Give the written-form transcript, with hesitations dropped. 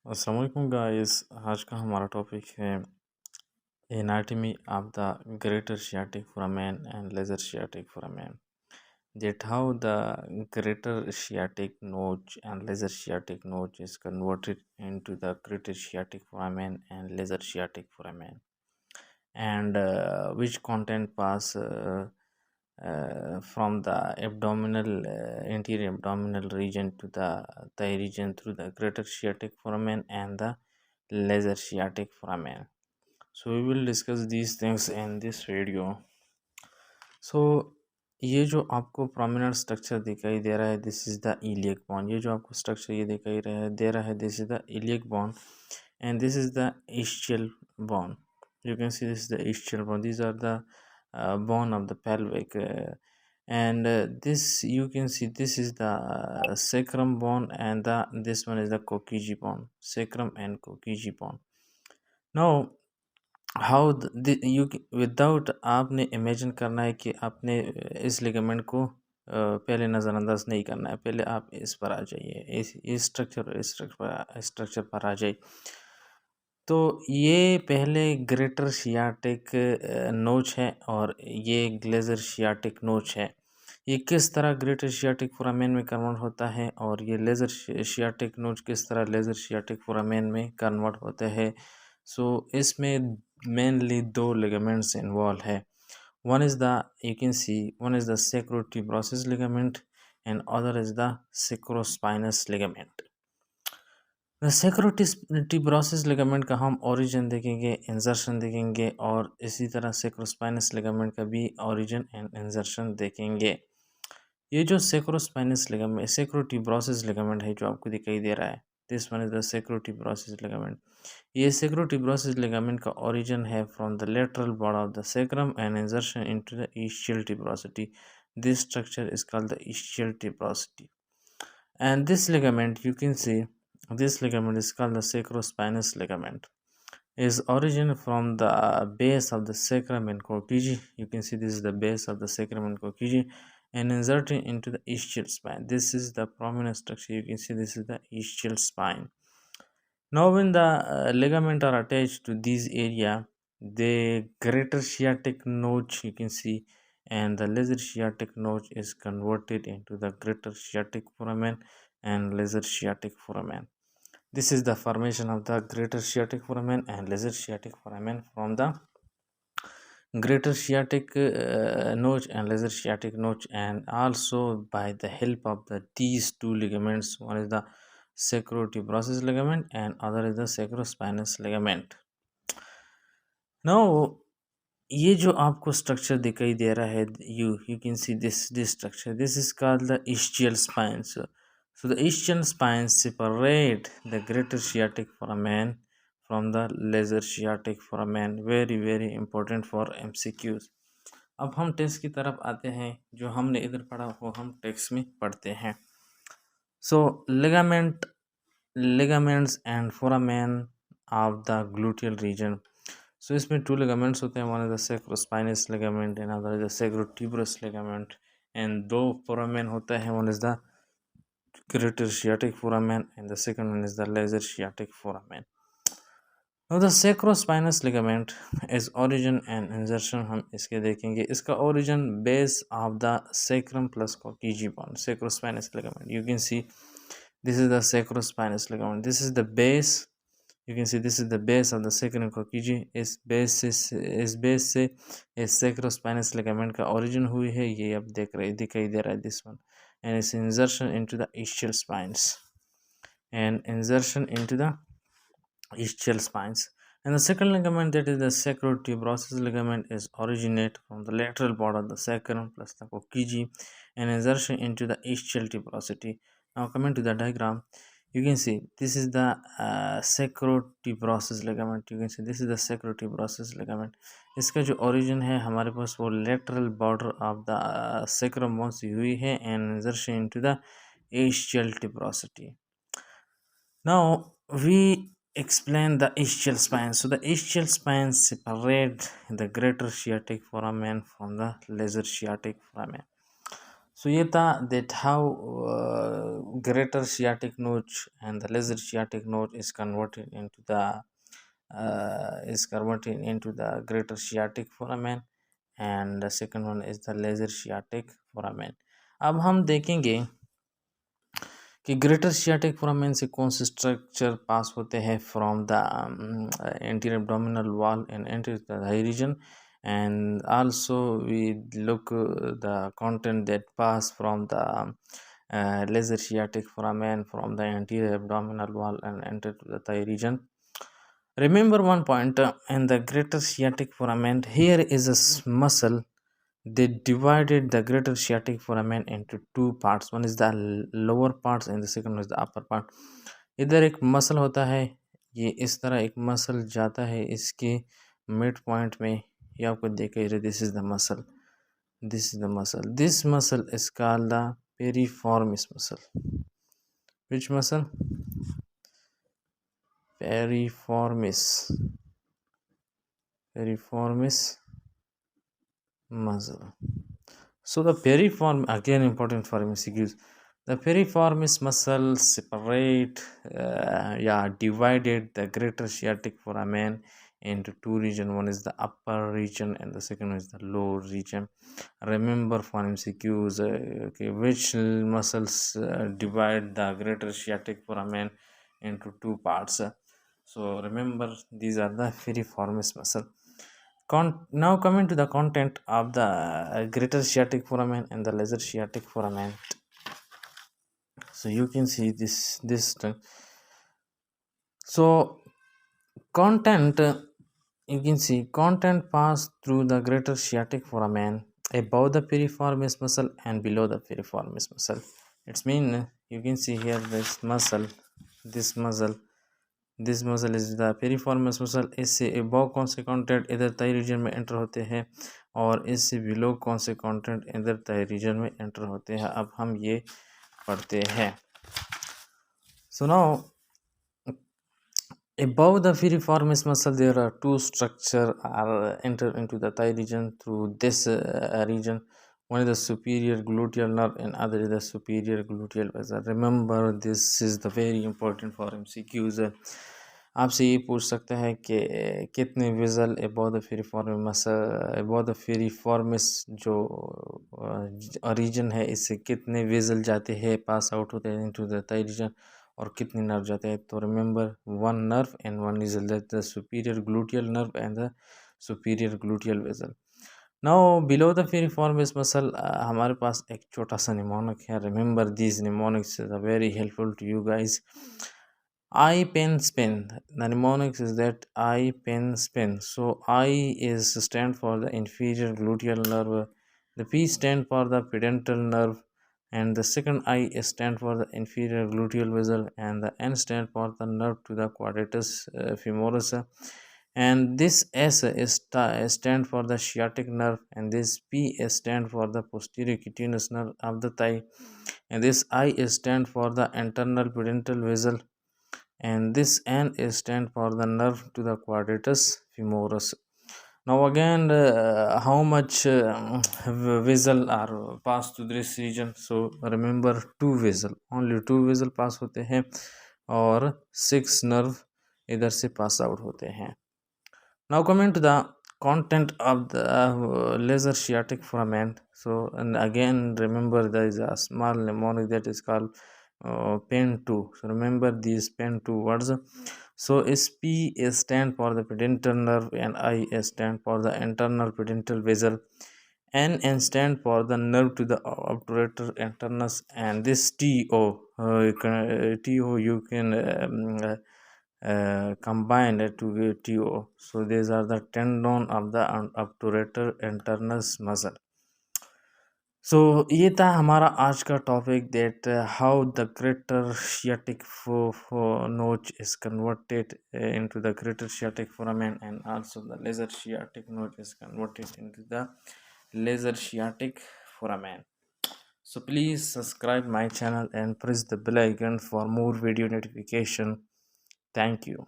अस्सलाम वालेकुम गाइस। आज का हमारा टॉपिक है anatomy of the greater sciatic foramen and lesser sciatic foramen. That how the greater sciatic notch and lesser sciatic notch is converted into the greater sciatic foramen and lesser sciatic foramen, and which content pass from the abdominal anterior abdominal region to the thigh region through the greater sciatic foramen and the lesser sciatic foramen. So we will discuss these things in this video. So ये जो आपको prominent structure दिखाई दे रहा है, this is the iliac bone. ये जो आपको structure ये दिखाई दे रहा है, this is the iliac bone and this is the ischial bone. You can see this is the ischial bone. These are the bone of the pelvic, and this you can see this is the sacrum bone, and this one is the Kokiji bone, sacrum and Kokiji bone. Now how you without आपने imagine करना है कि आपने इस ligament को पहले नज़रअंदाज नहीं करना है। पहले आप इस पर आ जाइए, इस स्ट्रक्चर पर आ जाइए। तो ये पहले ग्रेटर शियाटिक नोच है और ये ग्लेजर शियाटिक नोच है। ये किस तरह ग्रेटर शियाटिक फोरामेन में कन्वर्ट होता है और ये लेज़र शियाटिक नोच किस तरह लेज़र शियाटिक फोरामेन में कन्वर्ट होते हैं। सो इसमें मेनली दो लिगामेंट्स इन्वॉल्व है। One is the you can see one is the sacrotuberosus ligament and other is the sacrospinous ligament. The sacrotuberosus ligament का हम ओरिजिन देखेंगे, इंजर्शन देखेंगे और इसी तरह sacrospinous ligament का भी ओरिजिन एंड इंजर्शन देखेंगे। ये जो sacrospinous ligament sacrotuberosus ligament है जो आपको दिखाई दे रहा है, this one is the sacrotuberosus ligament. ये sacrotuberosus ligament का origin है from the lateral body of the sacrum and insertion into the ischial tuberosity. This structure is called the ischial tuberosity. And this ligament, you can see, this ligament is called the sacrospinous ligament. Is origin from the base of the sacrum and Kokiji. You can see this is the base of the sacrum and Kokiji and inserting into the ischial spine. This is the prominent structure. You can see this is the ischial spine. Now when the ligament are attached to this area, the greater sciatic notch you can see and the lesser sciatic notch is converted into the greater sciatic foramen and lesser sciatic foramen. This is the formation of the greater sciatic foramen and lesser sciatic foramen from the greater sciatic notch and lesser sciatic notch, and also by the help of these two ligaments. One is the sacrotuberosus ligament and other is the sacrospinous ligament. Now ये जो आपको structure दिखाई दे रहा है, you can see this structure. This is called the ischial spine. So the ischial spine separate the greater sciatic foramen from the lesser sciatic foramen. Very important for MCQs. अब हम text की तरफ आते हैं। जो हमने इधर पढ़ा वो हम टेक्स्ट में पढ़ते हैं। So ligaments and foramen of the gluteal region. So इसमें टू लिगामेंट्स होते हैं, one is the sacrospinous ligament and other is the sacrotuberous ligament, and दो foramen होता है, one is the greater sciatic foramen and the second one is the lesser sciatic foramen. Now the sacrospinous ligament is origin and insertion हम इसके देखेंगे। इसका origin base of the sacrum plus Kokiji bone, sacrospinous ligament. You can see this is the sacrospinous ligament. This is the base. You can see this is the base of the sacrum Kokiji. इस base से इस sacrospinous ligament का origin हुई है। ये अब दिखाई दे रहा है this one, and its insertion into the ischial spines and insertion into the ischial spines. And the second ligament, that is the sacrotuberosus ligament, is originate from the lateral border of the sacrum plus the Kokiji and insertion into the ischial tuberosity. Now coming to the diagram, you can see this is the sacrotuberosus ligament. You can see this is the sacrotuberosus ligament. इसका जो origin है हमारे पास वो lateral border of the sacrum से हुई है and insertion into the ischial tuberosity. Now we explain the ischial spine. So the ischial spine separate the greater sciatic foramen from the lesser sciatic foramen. So ये था that how greater sciatic notch and the lesser sciatic notch is converted into the greater sciatic foramen, and the second one is the lesser sciatic foramen. अब हम देखेंगे कि greater sciatic foramen से कौन से structure pass होते हैं from the anterior abdominal wall and anterior thigh region, and also we look the content that pass from the lesser sciatic foramen from the anterior abdominal wall and enter to the thigh region. Remember one point in the greater sciatic foramen, here is a muscle. They divided the greater sciatic foramen into two parts. One is the lower parts and the second one is the upper part. इधर एक muscle होता है, ये इस तरह एक muscle जाता है इसके मिड पॉइंट में, ये आपको देख रहे, this is the muscle, this is the muscle, this muscle is called the पेरिफॉर्मिस muscle. Which muscle? पेरिफॉर्मिस, पेरिफॉर्मिस muscle. So the piriform, again important for MCQs, the piriformis muscle separate, divided the greater sciatic foramen into two regions. One is the upper region and the second one is the lower region. Remember for MCQs, okay, which muscles divide the greater sciatic foramen into two parts. So remember, these are the piriformis muscle. Now coming to the content of the greater sciatic foramen and the lesser sciatic foramen. So you can see this thing. So content, you can see content pass through the greater sciatic foramen above the piriformis muscle and below the piriformis muscle. It's mean you can see here this muscle, this muscle, this muscle is the piriformis muscle. इससे above कौन से content इधर Thai reason में enter होते हैं और इससे below कौन से कंटेंट इधर थाई रीजन में एंटर होते हैं. अब हम ये पढ़ते हैं. So now above the piriformis muscle there are two structure are enter into the thigh region through this region. One is the superior gluteal nerve and other is the superior gluteal vessel. Remember, this is the very important for MCQs. आपसे ये पूछ सकता है कि कितने vessel above the piriformis, above the piriformis जो region है इससे कितने विजल जाते हैं, पास आउट होते हैं इनटू द थाई रीजन, और कितने नर्व जाते हैं. तो remember, one nerve and one vessel, that the superior gluteal nerve and the superior gluteal vessel. Now below the piriformis muscle हमारे पास एक छोटा सा निमोनिक है. Remember these mnemonics is very helpful to you guys. I pen spin. The mnemonics is that I pen spin. So I is stand for the inferior gluteal nerve. The P stand for the pudendal nerve, and the second I stand for the inferior gluteal vessel, and the N stand for the nerve to the quadratus femoris. And this S is stand for the sciatic nerve, and this P is stand for the posterior cutaneous nerve of the thigh, and this I is stand for the internal pudendal vessel, and this N is stand for the nerve to the quadratus femoris. Now again, how much vessel are passed to this region? So remember, two vessel, only two vessel pass होते हैं और 6 nerve इधर से pass out होते हैं. Now coming to the content of the lesser sciatic foramen. So, and again remember, there is a small mnemonic that is called pen 2. So remember these pen 2 words. So SP is stand for the pudendal nerve and I is stand for the internal pudendal vessel. N stand for the nerve to the obturator internus, and this TO, you can combine it to get TO. So these are the tendon of the obturator internus muscle. सो ये था हमारा आज का topic, that how the greater sciatic notch is converted into the greater sciatic foramen, and also the lesser sciatic notch is converted into the lesser sciatic foramen. So please subscribe my channel and press the bell icon for more video notification. Thank you.